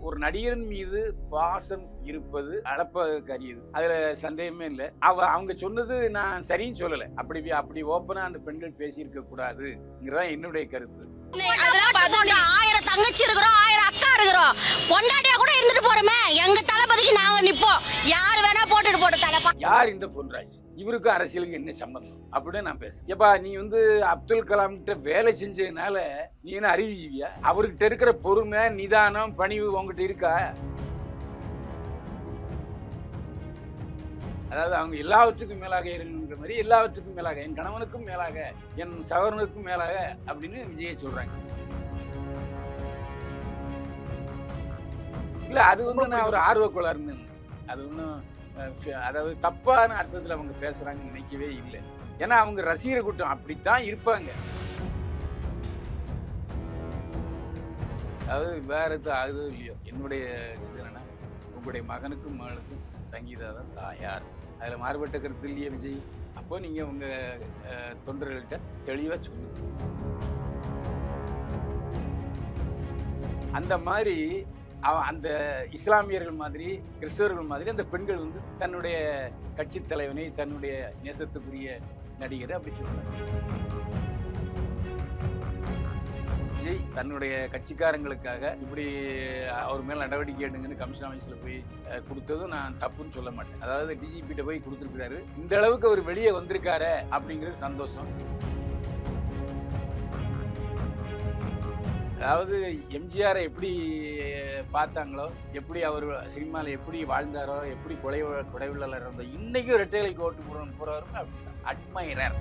ஒரு நடிகரின் மீது பாசம் இருப்பது அளப்பதற்கரியது, அதுல சந்தேகமே இல்லை. அவங்க சொன்னது நான் சரின்னு சொல்லலை. அப்படி ஓப்பனா அந்த பெண்கள் பேசியிருக்க கூடாதுங்கிறதான் என்னுடைய கருத்து. 1000 தங்கச்சி இருக்கிறோம், 1000 அக்கா இருக்கிறோம், பொண்டாட்டியா கூட இருந்துட்டு போறோமே. எங்க தளபதிக்கு நாங்க நிப்போம். யார் வேணா போட்டுட்டு போட்டு தலைப்பா. யார் இந்த பொன்ராஜ்? இவருக்கும் அரசியலுக்கு என்ன சம்பந்தம் அப்படின்னு நான் பேசுறேன். ஏப்பா, நீ அப்துல் கலாம் கிட்ட வேலை செஞ்சதுனால நீ என்ன அறிவுஜீவியா? அவர்கிட்ட இருக்கிற பொறுமை, நிதானம், பணிவு உங்ககிட்ட இருக்கா? அதாவது அவங்க எல்லாவற்றுக்கும் மேலாக இருங்கிற மாதிரி, எல்லாவற்றுக்கும் மேலாக, என் கணவனுக்கும் மேலாக, என் சகோதரனுக்கும் மேலாக அப்படின்னு விஜயை சொல்றாங்க. இல்ல, அது நான் ஒரு ஆர்வக்குள்ள இருந்தேன். அது ஒன்றும் அதாவது தப்பான அர்த்தத்தில் அவங்க பேசுறாங்கன்னு நினைக்கவே இல்லை. ஏன்னா அவங்க ரசிகர் கூட்டம் அப்படித்தான் இருப்பாங்க. அதாவது வேற அது இல்லையோ, என்னுடைய இது என்னன்னா, உங்களுடைய மகனுக்கும் மகளுக்கும் சங்கீதா தான் தாயார். அதுல மாறுபட்ட கருத்து இல்லையே விஜய். அப்போ நீங்க உங்க தொண்டர்கள்ட்ட தெளிவா சொல்லுங்க. அந்த மாதிரி அந்த இஸ்லாமியர்கள் மாதிரி, கிறிஸ்தவர்கள் மாதிரி அந்த பெண்கள் தன்னுடைய கட்சி தலைவனை, தன்னுடைய நேசத்துக்குரிய நடிகரை அப்படி சொல்றாங்க. விஜய் தன்னுடைய கட்சிக்காரங்களுக்காக இப்படி அவர் மேல நடவடிக்கை எடுங்கன்னு கமிஷன் ஆஃபீஸ்ல போய் கொடுத்ததும் நான் தப்புன்னு சொல்ல மாட்டேன். அதாவது டிஜிபிட்ட போய் கொடுத்துருக்காரு. இந்த அளவுக்கு அவர் வெளியே வந்திருக்காரு அப்படிங்கிறது சந்தோஷம். அதாவது எம்ஜிஆரை எப்படி பார்த்தாங்களோ, எப்படி அவர் சினிமாவில் எப்படி வாழ்ந்தாரோ, எப்படி கொடைவிழாளர் இருந்தோ, இன்னைக்கும் ரெட்டைகளுக்கு ஓட்டு போறவரும் அப்படிதான் அட்மைரர்.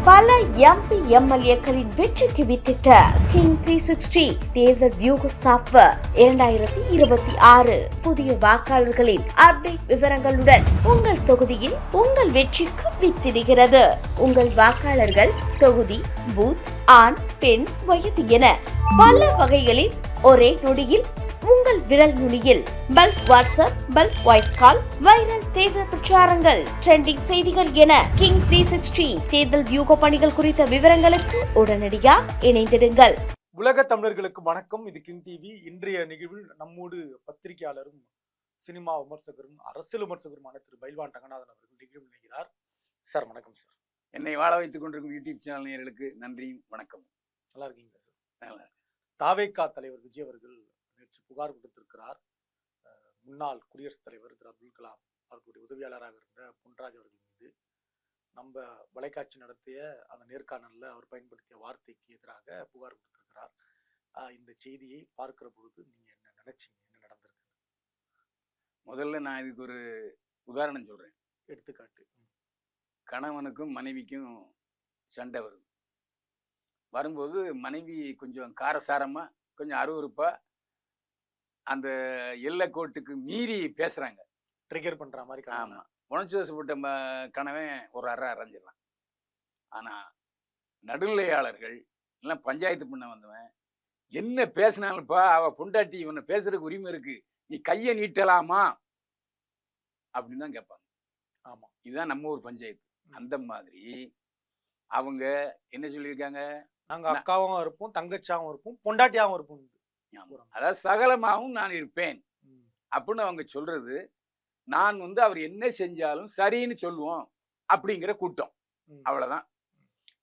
பல எம்பி எம்எல்ஏக்களின் வெற்றிக்கு வித்திட்ட கிங் 360 தேர்தல் வியூக சாப்ட்வேர் 2026 புதிய வாக்காளர்களின் அப்டேட் விவரங்களுடன் உங்கள் தொகுதியில் உங்கள் வெற்றிக்கு வித்திடுகிறது. உங்கள் வாக்காளர்கள் தொகுதி, பூத், ஆண், பெண், வயது என பல வகைகளில் ஒரே நொடியில் உங்கள் விரல் நுனியில் bulk WhatsApp, bulk voice call, viral தேர்தல் பிரச்சாரங்கள், ட்ரெண்டிங் செய்திகள் என கிங் 360 தேர்தல் வியூக பணிகள் குறித்த விவரங்களுக்கு உடனடியாக இணைந்திடுங்கள். உலக தமிழர்களுக்கு வணக்கம். இது கிங் டிவி. இன்றைய நிகழ்வில் நம்மோடு பத்திரிகையாளரும் சினிமா விமர்சகரும் அரசியல் விமர்சகருமான திரு பைல்வான் ரங்கநாதன் அவர்கள் நிகழ்வு நினைக்கிறார். சார் வணக்கம். சார், என்னை வாழ வைத்துக் கொண்டிருக்கும் யூடியூப் சேனல் நேயர்களுக்கு நன்றியும் வணக்கம். நல்லா இருக்கீங்களா சார்? தாவேகா தலைவர் விஜய் அவர்கள் நேற்று புகார் கொடுத்திருக்கிறார். முன்னாள் குடியரசுத் தலைவர் திரு அப்துல் கலாம் அவர்களுடைய உதவியாளராக இருந்த பொன்ராஜ் அவர்கள் மீது நம்ம வலைக்காட்சி நடத்திய அந்த நேர்காணலில் அவர் பயன்படுத்திய வார்த்தைக்கு எதிராக புகார் கொடுத்திருக்கிறார். இந்த செய்தியை பார்க்கிற பொழுது நீங்க என்ன நினைச்சீங்க? என்ன நடந்திருக்கு? முதல்ல நான் இதுக்கு ஒரு உதாரணம் சொல்றேன். எடுத்துக்காட்டு. கணவனுக்கும் மனைவிக்கும் சண்டை வரும்போது மனைவி கொஞ்சம் காரசாரமா, கொஞ்சம் அருவருப்பா, அந்த எல்லை கோட்டுக்கு மீறி பேசுறாங்க, ட்ரிகர் பண்ற மாதிரி. ஆமா, உணர்ச்சி வசப்பட்ட கணவன் ஒரு அரைஞ்சிடலாம். ஆனா நடுநிலையாளர்கள் எல்லாம் பஞ்சாயத்து பண்ண வந்தவன் என்ன பேசினாலும்ப்பா, அவ பொண்டாட்டி இவனை பேசுறதுக்கு உரிமை இருக்கு, நீ கையை நீட்டலாமா அப்படின்னு தான் கேட்பாங்க. ஆமா, இதுதான் நம்ம ஊர் பஞ்சாயத்து. அந்த மாதிரி அவங்க என்ன சொல்லியிருக்காங்க, நாங்க அக்காவும் இருப்போம், தங்கச்சாவும் இருப்போம், பொண்டாட்டியாவும் இருப்போம். அதாவது சகலமாகவும் நான் இருப்பேன் அப்படின்னு அவங்க சொல்றது, நான் அவர் என்ன செஞ்சாலும் சரின்னு சொல்லுவோம் அப்படிங்கிற கூட்டம். அவ்வளவுதான்.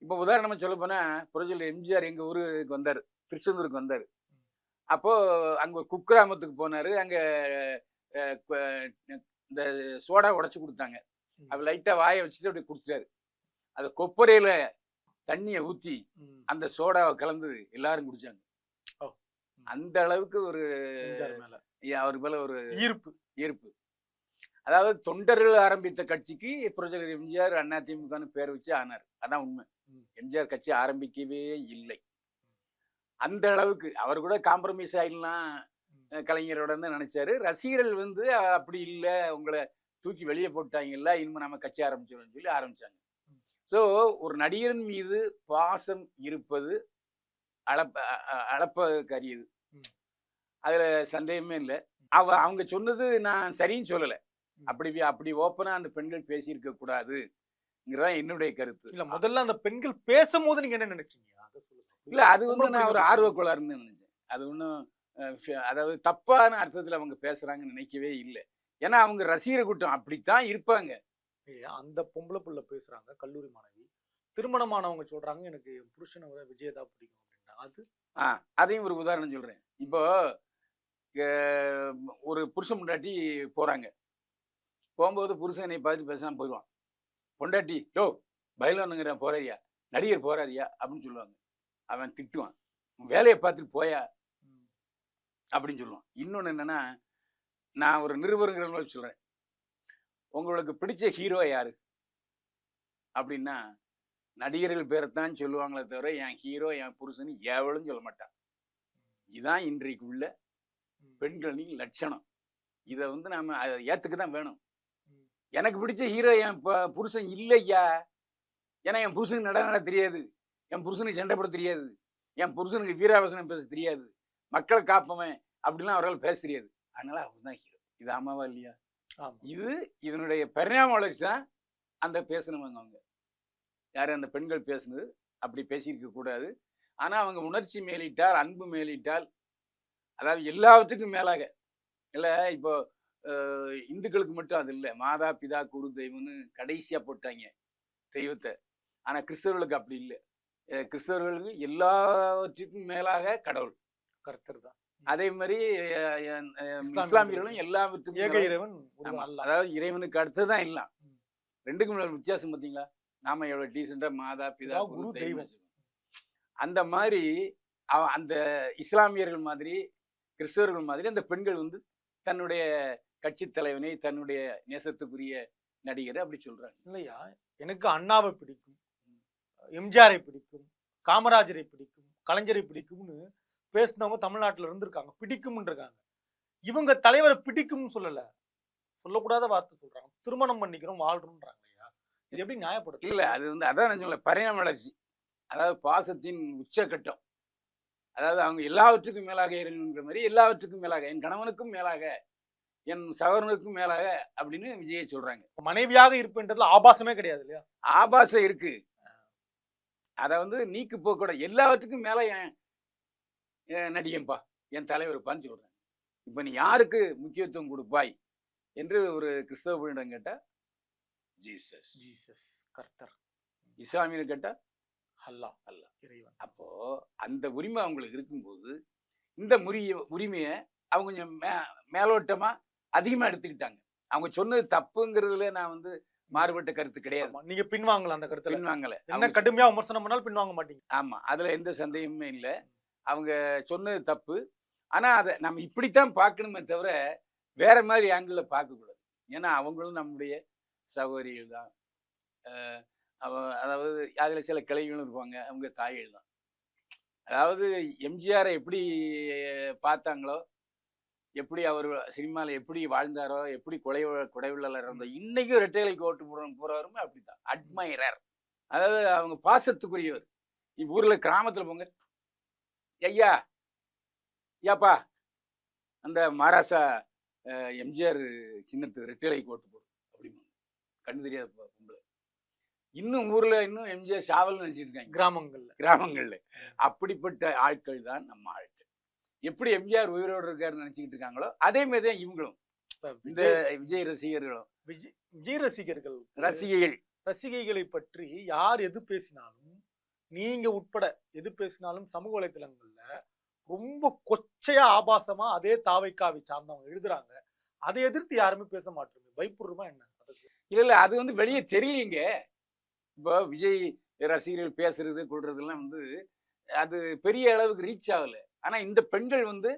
இப்ப உதாரணமா சொல்ல போனா, புரட்சியாளர் எம்ஜிஆர் எங்க ஊருக்கு வந்தாரு, திருச்செந்தூருக்கு வந்தாரு. அப்போ அங்க குக்கிராமத்துக்கு போனாரு. அங்க இந்த சோடா உடைச்சு கொடுத்தாங்க. அது லைட்டா வாயை வச்சுட்டு அப்படி குடிச்சாரு. அதை கொப்பரையில தண்ணியை ஊத்தி அந்த சோடாவை கலந்து எல்லாரும் குடிச்சாங்க. அந்த அளவுக்கு ஒரு அவர் மேல ஒரு ஈர்ப்பு. அதாவது தொண்டர்கள் ஆரம்பித்த கட்சிக்கு புரட்சியாளர் எம்ஜிஆர் அதிமுகன்னு பேர் வச்சு ஆனார். அதான் உண்மை. எம்ஜிஆர் கட்சி ஆரம்பிக்கவே இல்லை. அந்த அளவுக்கு அவர் கூட காம்ப்ரமைஸ் ஆயிடலாம் கலைஞரோட நினைச்சாரு. ரசிகர்கள் வந்து அப்படி இல்லை, உங்களை தூக்கி வெளியே போட்டாங்கல்ல, இனிமே நம்ம கட்சி ஆரம்பிச்சிடும் சொல்லி ஆரம்பிச்சாங்க. ஸோ ஒரு நடிகரின் மீது பாசம் இருப்பது அளப்பக்கரியது, அதுல சந்தேகமே இல்லை. அவங்க சொன்னது நான் சரின்னு சொல்லலை. அப்படி ஓப்பனா அந்த பெண்கள் பேசியிருக்க கூடாதுங்கிறதான் என்னுடைய கருத்து. இல்ல முதல்ல அந்த பெண்கள் பேசும்போது நீங்க என்ன நினைச்சீங்க? இல்ல அது வந்து நான் ஒரு ஆர்வக்கோளாறுன்னு நினைச்சேன். அது ஒன்றும் அதாவது தப்பான அர்த்தத்துல அவங்க பேசுறாங்கன்னு நினைக்கவே இல்லை. ஏன்னா அவங்க ரசிகர் கூட்டம் அப்படித்தான் இருப்பாங்க. அந்த பொம்பளை புள்ள பேசுறாங்க, கல்லூரி மாணவி, திருமணமானவங்க சொல்றாங்க எனக்கு என் புருஷனை விட விஜய் தான் பிடிக்கும் அப்படின்னா அதையும் ஒரு உதாரணம் சொல்றேன். இப்போ ஒரு புருஷன் பொண்டாட்டி போறாங்க. போகும்போது புருஷன் என்னை பார்த்து பேசாம போயிடுவான். பொண்டாட்டி யோ பயிலோனுங்கிற போறியா, நடிகர் போறாரியா அப்படின்னு சொல்லுவாங்க. அவன் திட்டுவான், வேலையை பார்த்துட்டு போயா அப்படின்னு சொல்லுவான். இன்னொன்று என்னன்னா, நான் ஒரு நிருபருங்கிற சொல்றேன், உங்களுக்கு பிடிச்ச ஹீரோ யாரு அப்படின்னா நடிகர்கள் பேரைத்தான் சொல்லுவாங்களே தவிர என் ஹீரோ என் புருஷன் எவளும் சொல்ல மாட்டான். இதுதான் இன்றைக்கு உள்ள பெண்களின் லட்சணம். இதை வந்து நாம ஏத்துக்க தான் வேணும். எனக்கு பிடிச்ச ஹீரோ என் புருஷன் இல்லையா. ஏன்னா என் புருஷனுக்கு நட தெரியாது, என் புருஷனுக்கு சண்டை போட தெரியாது, என் புருஷனுக்கு வீராவசனம் பேச தெரியாது, மக்களை காப்பவன் அப்படிலாம் அவரால் பேச தெரியாது. அதனால அவர் தான் ஹீரோ. இது ஆமாவா இல்லையா? இதனுடைய பரிணாம வளர்ச்சி தான் அந்த பேசணுவாங்க. அவங்க யாரும் அந்த பெண்கள் பேசுனது அப்படி பேசியிருக்க கூடாது. ஆனா அவங்க உணர்ச்சி மேலிட்டால், அன்பு மேலிட்டால், அதாவது எல்லாவற்றுக்கும் மேலாக இல்லை. இப்போ இந்துக்களுக்கு மட்டும் அது இல்லை, மாதா பிதா குரு தெய்வம்னு கடைசியா போட்டாங்க தெய்வத்தை. ஆனா கிறிஸ்தவர்களுக்கு அப்படி இல்லை. கிறிஸ்தவர்களுக்கு எல்லாவற்றுக்கும் மேலாக கடவுள் கர்த்தர் தான். அதே மாதிரி இஸ்லாமியர்களும் எல்லாவற்றுக்கும், அதாவது இறைவனுக்கு அடுத்ததான் எல்லாம். ரெண்டுக்கும் வித்தியாசம் பார்த்தீங்களா? நாம எவ்வளவு டீசெண்டா மாதா பிதா குரு தெய்வம். அந்த மாதிரி அந்த இஸ்லாமியர்கள் மாதிரி கிறிஸ்தவர்கள் மாதிரி அந்த பெண்கள் வந்து தன்னுடைய கட்சி தலைவனை, தன்னுடைய நேசத்துக்குரிய நடிகரை அப்படி சொல்றாங்க. இல்லையா, எனக்கு அண்ணாவை பிடிக்கும், எம்ஜிஆரை பிடிக்கும், காமராஜரை பிடிக்கும், கலைஞரை பிடிக்கும்னு பேசினவங்க தமிழ்நாட்டில் இருந்திருக்காங்க, பிடிக்கும்னு இருக்காங்க. இவங்க தலைவரை பிடிக்கும்னு சொல்லல, சொல்லக்கூடாத வார்த்தை சொல்றாங்க. திருமணம் பண்ணிக்கிறோம் வாழ்றோம்ன்றாங்க. இது எப்படி நியாயப்படுது? இல்ல அது வந்து அதான் நான் சொல்ல பரிணாம வளர்ச்சி, அதாவது பாசத்தின் உச்சகட்டம். அதாவது அவங்க எல்லாவற்றுக்கும் மேலாக இறைவனுங்கிற மாதிரி எல்லாவற்றுக்கும் மேலாக, என் கணவனுக்கும் மேலாக, என் சகோதரனுக்கும் மேலாக அப்படின்னு விஜயை சொல்றாங்க. மனைவியாக இருப்புன்றதுல ஆபாசமே கிடையாது இல்லையா? ஆபாசம் இருக்கு. அதை வந்து நீக்கு போக்கூட எல்லாவற்றுக்கும் மேல என் நடிகன்பா, என் தலைவருப்பான்னு சொல்றேன். இப்ப நீ யாருக்கு முக்கியத்துவம் கொடுப்பாய் என்று ஒரு கிறிஸ்தவ பெண்ணிடம் கேட்டா ஜீசஸ், ஜீசஸ் கர்த்தர். இஸ்லாமியர் கேட்டா அல்லாஹ், அல்லாஹ் இறைவன். அப்போ அந்த உரிமை அவங்களுக்கு இருக்கும்போது இந்த உரிமையை அவங்க கொஞ்சம் மேலோட்டமா அதிகமா எடுத்துக்கிட்டாங்க. அவங்க சொன்னது தப்புங்கிறதுல நான் வந்து மாறுபட்ட கருத்து கிடையாது. நீங்க பின்வாங்கல, அந்த கருத்து பின்வாங்கல. என்ன கடுமையா விமர்சனம் பண்ணாலும் பின்வாங்க மாட்டீங்க. ஆமா, அதுல எந்த சந்தேகமே இல்லை. அவங்க சொன்னது தப்பு. ஆனா அதை நம்ம இப்படித்தான் பார்க்கணுமே தவிர வேற மாதிரி ஆங்கிள் பார்க்க கூடாது. ஏன்னா அவங்களும் நம்முடைய சகோதரிகள் தான். அதாவது அதுல சில கிளைகளும் இருப்பாங்க, அவங்க தாய்கள் தான். அதாவது எம்ஜிஆரை எப்படி பார்த்தாங்களோ, எப்படி அவர் சினிமாவில் எப்படி வாழ்ந்தாரோ, எப்படி கொடைவிழாளர் இருந்தோ, இன்னைக்கும் ரெட்டைலைக்கு ஓட்டு போறவருமே அப்படித்தான், அட்மைரர். அதாவது அவங்க பாசத்துக்குரியவர். ஊர்ல கிராமத்துல போங்க, ஐயா ஐயாப்பா அந்த மகாராஷ்டிரா எம்ஜிஆர் சின்னத்து ரெட்டைலைக்கு ஓட்டு போடும் அப்படிமா, கண்ணு தெரியாத பொம்பளை. இன்னும் ஊர்ல இன்னும் எம்ஜிஆர் சாவல்னு நினைச்சிட்டு இருக்காங்க கிராமங்கள்ல. அப்படிப்பட்ட ஆட்கள் தான் நம்ம ஆட்கள். எப்படி எம்ஜிஆர் உயிரோடு இருக்காருன்னு நினைச்சுக்கிட்டு இருக்காங்களோ அதே மாதிரி தான் இவங்களும், இந்த விஜய் ரசிகர்களும். விஜய் ரசிகைகளை பற்றி யார் எது பேசினாலும், நீங்க உட்பட எது பேசினாலும் சமூக வலைதளங்கள்ல ரொம்ப கொச்சையா ஆபாசமா அதே தாவைக்காவை சார்ந்தவங்க எழுதுறாங்க. அதை எதிர்த்து யாருமே பேச மாட்டோம். பயப்படுறோமா என்ன? இல்ல அது வந்து வெளியே தெரியலீங்க. இப்போ விஜய் ரசிகர்கள் பேசுறது கொள்றதுலாம் வந்து அது பெரிய அளவுக்கு ரீச் ஆகல. ஆனா இந்த பெண்கள் வந்து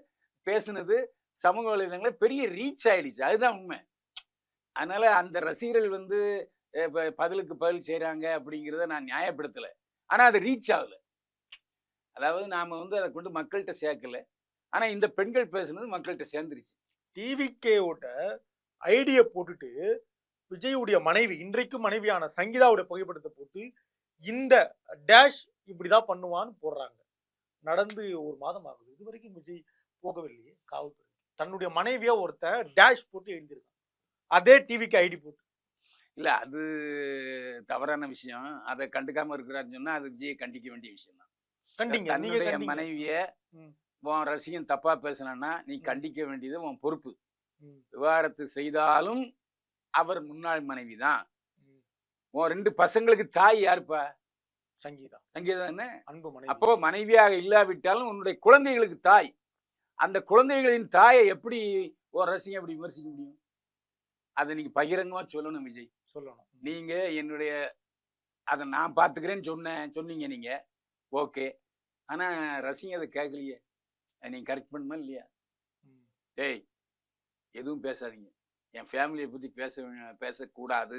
பேசுனது சமூக வலைதளங்கள பெரிய ரீச் ஆயிடுச்சு. அதுதான் உண்மை. அதனால அந்த ரசிகர்கள் வந்து இப்போ பதிலுக்கு பதில் செய்கிறாங்க அப்படிங்கிறத நான் நியாயப்படுத்தலை. ஆனால் அது ரீச் ஆகலை. அதாவது நாம் வந்து அதை கொண்டு மக்கள்கிட்ட சேர்க்கல. ஆனால் இந்த பெண்கள் பேசுனது மக்கள்கிட்ட சேர்ந்துருச்சு. டிவிகேவோட ஐடியை போட்டுட்டு விஜயுடைய மனைவி, இன்றைக்கும் மனைவியான சங்கீதாவுடைய புகைப்படத்தை போட்டு இந்த டேஷ் இப்படிதான் பண்ணுவான்னு போடுறாங்க. நடந்து ஒரு மாதம் ஆகுது, இது வரைக்கும் விஜய் போகவில்லையே காவல்துறை. தன்னுடைய மனைவியா ஒருத்தன் டேஷ் போட்டு எழுதியிருக்கான், அதே டிவிக்கு ஐடி போட்டு. இல்லை, அது தவறான விஷயம். அதை கண்டுக்காம இருக்கிறாருன்னு சொன்னா அது விஜயை கண்டிக்க வேண்டிய விஷயம் தான். கண்டிங்க, நீங்க தன்னுடைய கண்டிங்க. மனைவிய ம். உன் ரசிகன் தப்பா பேசினான்னா நீ கண்டிக்க வேண்டியது உன் பொறுப்பு. ம். விவாகரத்து செய்தாலும் அவர் முன்னாள் மனைவி தான். ம். உன் 2 பசங்களுக்கு தாய் யாருப்பா? சங்கீதா, சங்கீதா தானே. அன்பு மனைவி. அப்போ மனைவியாக இல்லாவிட்டாலும் உன்னுடைய குழந்தைகளுக்கு தாய். அந்த குழந்தைகளின் தாயை எப்படி ஒரு ரசிகன் எப்படி விமர்சிக்க முடியும்? அதை நீங்க பகிரங்கமா சொல்லணும் விஜய். சொல்லணும். நீங்க என்னுடைய அதை நான் பார்த்துக்கிறேன்னு சொன்னீங்க நீங்க, ஓகே. ஆனா ரசிகன் அதை கேட்கலையே. நீங்க கரெக்ட் பண்ணுமா இல்லையா? ம். டேய், எதுவும் பேசாதீங்க, என் ஃபேமிலியை பத்தி பேசக்கூடாது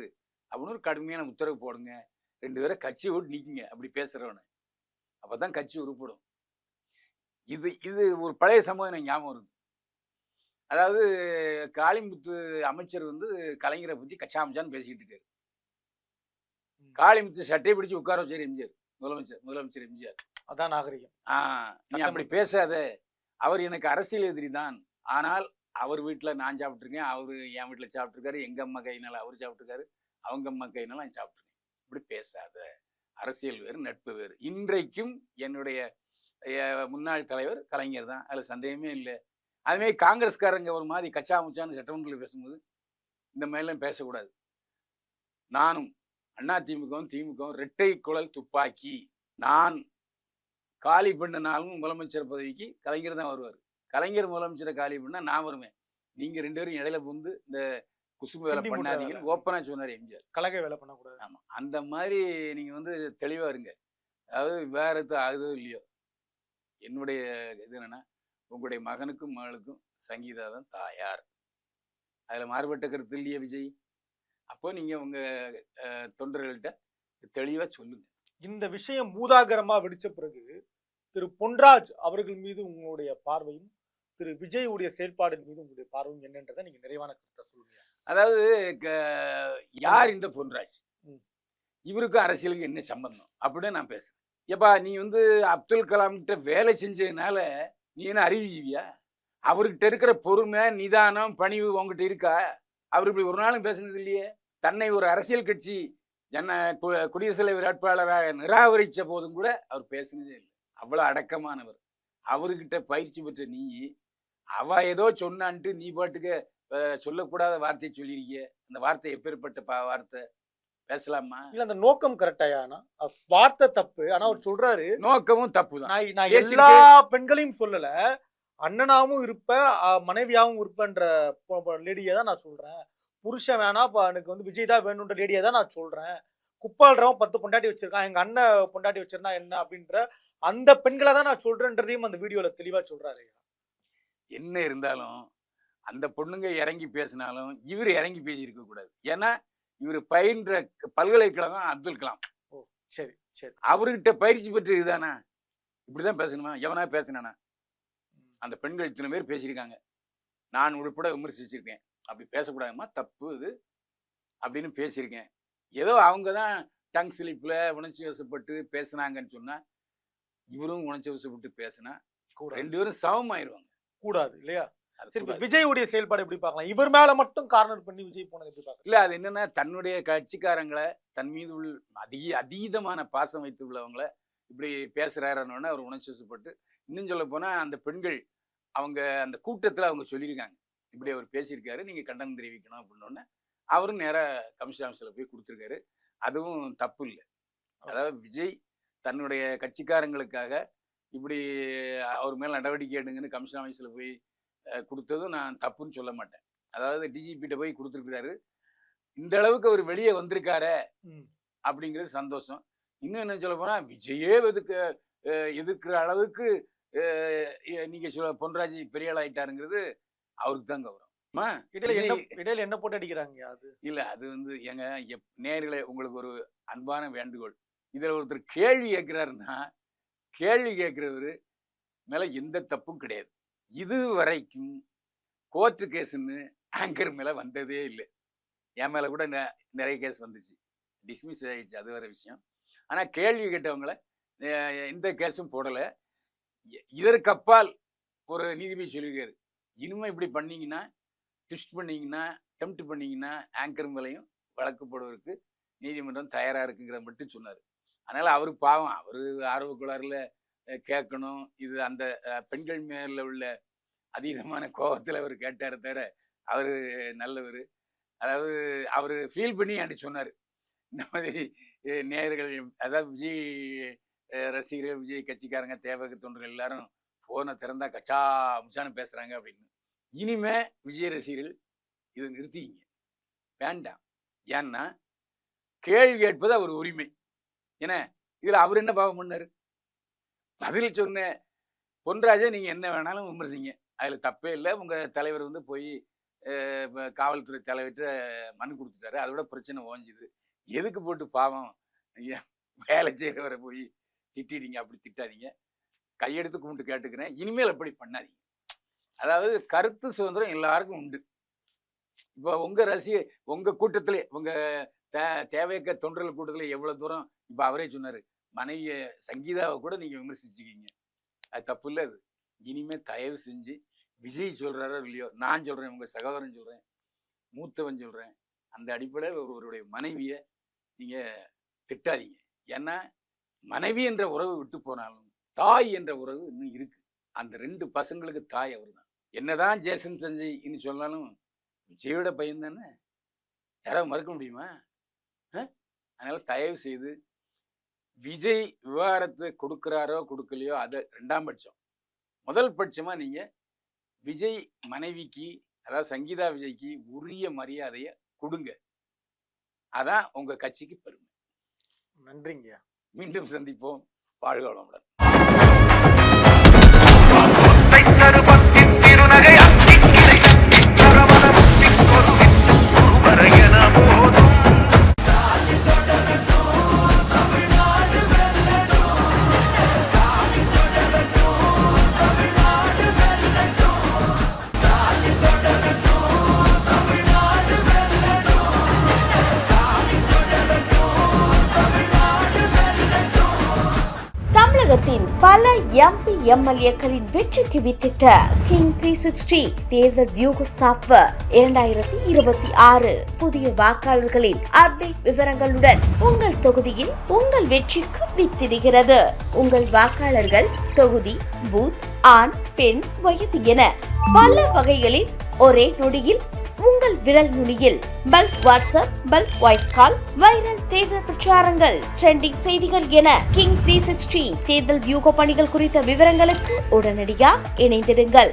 அப்படின்னு ஒரு கடுமையான உத்தரவு போடுங்க. 2 பேரை கட்சியை விட்டு நீக்குங்க அப்படி பேசுறவனு. அப்பதான் கட்சி உருப்படும். இது இது ஒரு பழைய சம்பவம் எனக்கு ஞாபகம் வருது. அதாவது காளிமுத்து அமைச்சர் வந்து கலைஞரை பத்தி கச்சாமச்சான்னு பேசிக்கிட்டு இருக்காரு. காளிமுத்து சட்டையை பிடிச்சு உட்கார வச்சார் எம்ஜிஆர், முதலமைச்சர் எம்ஜிஆர். அதான் நாகரிகம். நீ அப்படி பேசாத, அவர் எனக்கு அரசியல் எதிரி தான். ஆனால் அவர் வீட்டில் நான் சாப்பிட்ருக்கேன், அவர் என் வீட்டில் சாப்பிட்ருக்காரு, எங்கள் அம்மா கையினால அவர் சாப்பிட்ருக்காரு, அவங்க அம்மா கையினால நான் சாப்பிட்ருக்கேன். இப்படி பேசாத, அரசியல் வேறு நட்பு வேறு. இன்றைக்கும் என்னுடைய முன்னாள் தலைவர் கலைஞர் தான், அதில் சந்தேகமே இல்லை. அதுமாரி காங்கிரஸ்காரங்க ஒரு மாதிரி கச்சா முச்சான்னு சட்டமன்றத்தில் பேசும்போது இந்த மாதிரிலாம் பேசக்கூடாது. நானும் அதிமுகவும் திமுகவும் இரட்டை குழல் துப்பாக்கி. நான் காலி பண்ணனாலும் முதலமைச்சர் பதவிக்கு கலைஞர் தான் வருவார். கலைஞர் முதலமைச்சரை காலி பண்ணா நான் வருவேன். நீங்க 2 பேரும் இடையில புந்து இந்த குசும்பு வேலை பண்ணாதீங்கன்னு ஓப்பனா சொன்னார் எம்ஜிஆர். கலகை வேலை பண்ணக்கூடாது. ஆமா, அந்த மாதிரி நீங்க வந்து தெளிவா இருங்க. அதாவது விவாகரத்து ஆகுதோ இல்லையோ, என்னுடைய இது என்னன்னா, உங்களுடைய மகனுக்கும் மகளுக்கும் சங்கீதா தான் தாயார். அதுல மாறுபட்ட கருத்து இல்லையே விஜய். அப்போ நீங்க உங்க தொண்டர்கள்ட்ட தெளிவா சொல்லுங்க. இந்த விஷயம் பூதாகரமா வெடிச்ச பிறகு திரு பொன்ராஜ் அவர்கள் மீது உங்களுடைய பார்வையும், திரு விஜய் உடைய செயல்பாடு மீது உங்களுடைய பார்வையும் என்னன்றதை நீங்க நிறைவான கருத்தை சொல்லுங்க. அதாவது யார் இந்த பொன்ராஜ், இவருக்கும் அரசியலுக்கு என்ன சம்பந்தம் அப்படின்னு நான் பேசுறேன். ஏப்பா, நீ வந்து அப்துல் கலாம் கிட்ட வேலை செஞ்சதுனால நீ என்ன அறிவுஜீவியா? அவர்கிட்ட இருக்கிற பொறுமை, நிதானம், பணிவு உங்ககிட்ட இருக்கா? அவர் இப்படி ஒரு நாளும் பேசுனது இல்லையே. தன்னை ஒரு அரசியல் கட்சி குடியரசுத் தலைவர் வேட்பாளராக நிராகரிச்ச போதும் கூட அவர் பேசுனதே இல்லை. அவ்வளவு அடக்கமானவர். அவர்கிட்ட பயிற்சி பெற்ற நீ, அவ ஏதோ சொன்னான்ட்டு நீ பாட்டுக்கு சொல்லக்கூடாத வார்த்தையை சொல்லியிருக்கிய. அந்த வார்த்தை எப்பேற்பட்ட வார்த்தை? பேசலாமா? இல்ல, அந்த நோக்கம் கரெக்டாயானா? வார்த்தை தப்பு, ஆனா அவர் சொல்றாரு நோக்கமும் தப்பு தான். நான் எல்லா பெண்களையும் சொல்லல, அண்ணனாவும் இருப்ப மனைவியாவும் இருப்பன்ற லேடியை தான் நான் சொல்றேன். புருஷன் வேணா, எனக்கு வந்து விஜய் தான் வேணுன்ற லேடியை தான் நான் சொல்றேன். குப்பாள்றவன் 10 பொண்டாட்டி வச்சிருக்கான், எங்க அண்ணன் பொண்டாட்டி வச்சிருந்தா என்ன அப்படின்ற அந்த பெண்களை தான் நான் சொல்றேன்றதையும் அந்த வீடியோல தெளிவா சொல்றாரு. என்ன இருந்தாலும் அந்த பொண்ணுங்க இறங்கி பேசினாலும் இவர் இறங்கி பேசியிருக்க கூடாது. ஏன்னா இவர் பயின்ற பல்கலைக்கழகம் அப்துல் கலாம். ஓ, சரி சரி. அவர்கிட்ட பயிற்சி பெற்று இதுதானா? இப்படிதான் பேசணுமா? எவனா பேசினானா? அந்த பெண்கள் இத்தனை பேர் பேசியிருக்காங்க, நான் உள்பட விமர்சிச்சிருக்கேன். அப்படி பேசக்கூடாதுமா, தப்பு இது அப்படின்னு பேசியிருக்கேன். ஏதோ அவங்க தான் டங் ஸ்லிப்பில் உணர்ச்சி வசப்பட்டு பேசுனாங்கன்னு சொன்னா, இவரும் உணர்ச்சி வசப்பட்டு பேசினா 2 பேரும் சமமாயிருவாங்க. கூடாது இல்லையா? சரி, விஜயுடைய செயல்பாடு எப்படி பார்க்கலாம்? இவர் மேல மட்டும் கார்னர் பண்ணி விஜய் போனது எப்படி பார்க்கலாம்? இல்ல, அது என்னன்னா, தன்னுடைய கட்சிக்காரங்களை, தன் மீது அதீதமான பாசம் வைத்து உள்ளவங்களை இப்படி பேசுறாருன்னு அவர் உணர்ச்சி வசப்பட்டு, இன்னும் சொல்ல போனா அந்த பெண்கள் அவங்க அந்த கூட்டத்தில் அவங்க சொல்லியிருக்காங்க, இப்படி அவர் பேசியிருக்காரு, நீங்க கண்டனம் தெரிவிக்கணும் அப்படின்னோடனே அவரும் நேராக கமிஷன் ஆஃபீஸில் போய் கொடுத்துருக்காரு. அதுவும் தப்பு இல்லை. அதாவது விஜய் தன்னுடைய கட்சிக்காரங்களுக்காக இப்படி அவர் மேலே நடவடிக்கை எடுங்கன்னு கமிஷன் ஆஃபீஸில் போய் கொடுத்ததும் நான் தப்புன்னு சொல்ல மாட்டேன். அதாவது டிஜிபிகிட்ட போய் கொடுத்துருக்காரு. இந்த அளவுக்கு அவர் வெளியே வந்திருக்காரு அப்படிங்கிறது சந்தோஷம். இன்னும் என்ன சொல்ல போனா, விஜயே எதிர்க்கிற அளவுக்கு நீங்க பொன்ராஜ் பெரிய ஆள் ஆயிட்டாருங்கிறது அவருக்கு தான் கௌரவம். அம்மா, இடையில என்ன போட்டு அடிக்கிறாங்க அது? இல்ல அது வந்து எங்க நேயர்களே, உங்களுக்கு ஒரு அன்பான வேண்டுகோள். இதுல ஒருத்தர் கேள்வி கேட்கிறாருன்னா, கேள்வி கேட்கிறவரு மேல எந்த தப்பும் கிடையாது. இது வரைக்கும் கோர்ட்டு கேஸ்ன்னு ஆங்கர் மேல வந்ததே இல்லை. என் மேல கூட நிறைய கேஸ் வந்துச்சு, டிஸ்மிஸ் ஆயிடுச்சு, அது வேற விஷயம். ஆனா கேள்வி கேட்டவங்கள எந்த கேஸும் போடல. இதற்கு அப்பால் ஒரு நீதிபதி சொல்லியிருக்காரு, இனிமே இப்படி பண்ணீங்கன்னா, ட்விஸ்ட் பண்ணீங்கன்னா, டெம்ப்ட் பண்ணீங்கன்னா ஆங்கர் மேலையும் வழக்கு போடுவதற்கு நீதிமன்றம் தயாரா இருக்குங்கிற மட்டும் சொன்னார். அதனால அவரு பாவம், அவரு ஆர்வக்குளாறுல கேட்கணும், இது அந்த பெண்கள் மேல உள்ள அதீதமான கோபத்தில் அவர் கேட்டார் தவிர அவரு நல்லவர். அதாவது அவரு ஃபீல் பண்ணி என்கிட்ட சொன்னார், இந்த மாதிரி நேயர்கள், அதாவது விஜய் ரசிகர்கள், விஜய் கட்சிக்காரங்க, தேவக தொண்டர்கள் எல்லாரும் போனை திறந்தா கச்சா முச்சான்னு பேசுறாங்க அப்படின்னு. இனிமே விஜய் ரசிகர்கள் இதை நிறுத்திக்கிங்க, வேண்டாம். ஏன்னா கேள்வி கேட்பது அவர் உரிமை. ஏன்னா இதுல அவர் என்ன பாவம் பண்ணாரு? பதில் சொன்ன பொன்ராஜை நீங்க என்ன வேணாலும் விமர்சிங்க, அதுல தப்பே இல்லை. உங்க தலைவர் வந்து போய் காவல்துறை தலைவர்கிட்ட மனு கொடுத்துட்டாரு, அதோட பிரச்சனை ஓஞ்சுது. எதுக்கு போட்டு பாவம் வேலை செய்கிறவரை போய் திட்டிடுங்க? அப்படி திட்டாதீங்க, கையெடுத்து கும்பிட்டு கேட்டுக்கிறேன், இனிமேல் அப்படி பண்ணாதீங்க. அதாவது கருத்து சுதந்திரம் எல்லாருக்கும் உண்டு. இப்போ உங்க கூட்டத்திலே, உங்க தேவையற்ற தொண்டர்கள் கூட்டத்தில் எவ்வளவு தூரம், இப்போ அவரே சொன்னாரு, மனைவிய சங்கீதாவை கூட நீங்க விமர்சிச்சுக்கிங்க, அது தப்பு இல்லை. அது இனிமே தயவு செஞ்சு விஜய் சொல்றாரோ இல்லையோ, நான் சொல்றேன், உங்க சகோதரன் சொல்றேன், மூத்தவன் சொல்றேன், அந்த அடிப்படையில் ஒருவருடைய மனைவியை நீங்க திட்டாதீங்க. ஏன்னா மனைவி என்ற உறவு விட்டு போனாலும் தாய் என்ற உறவு இன்னும் இருக்கு. அந்த 2 பசங்களுக்கு தாய் அவர் தான். என்னதான் ஜேசன் சஞ்சய் இன்னும் சொன்னாலும் விஜயோட பையன் தானே, யாராவது மறுக்க முடியுமா? அதனால தயவு செய்து விஜய் விவாகரத்து கொடுக்குறாரோ கொடுக்கலையோ அதை 2ஆம் பட்சம். முதல் பட்சமா நீங்க விஜய் மனைவிக்கு, அதாவது சங்கீதா விஜய்க்கு உரிய மரியாதையை கொடுங்க. அதான் உங்க கட்சிக்கு பெருமை. நன்றிங்க. மீண்டும் சந்திப்போம். வாழ்க வளமுடன். தமிழகத்தின் பல எம்பி எம்எல்ஏக்களின் வெற்றிக்கு வித்திட்ட கிங் 360 தேர்தல் வியூக சாப்ட்வேர் 2026 புதிய வாக்காளர்களின் அப்டேட் விவரங்களுடன் உங்கள் தொகுதியில் உங்கள் வெற்றிக்கு வித்திடுகிறது. உங்கள் வாக்காளர்கள் தொகுதி, பூத், ஆண், பெண், வயது என பல வகைகளில் ஒரே நொடியில் உங்கள் விரல் நுனியில் bulk WhatsApp, bulk voice call, viral தேர்தல் பிரச்சாரங்கள், ட்ரெண்டிங் செய்திகள் என கிங் 360 தேர்தல் வியூக பணிகள் குறித்த விவரங்களுக்கு உடனடியாக இணைந்திடுங்கள்.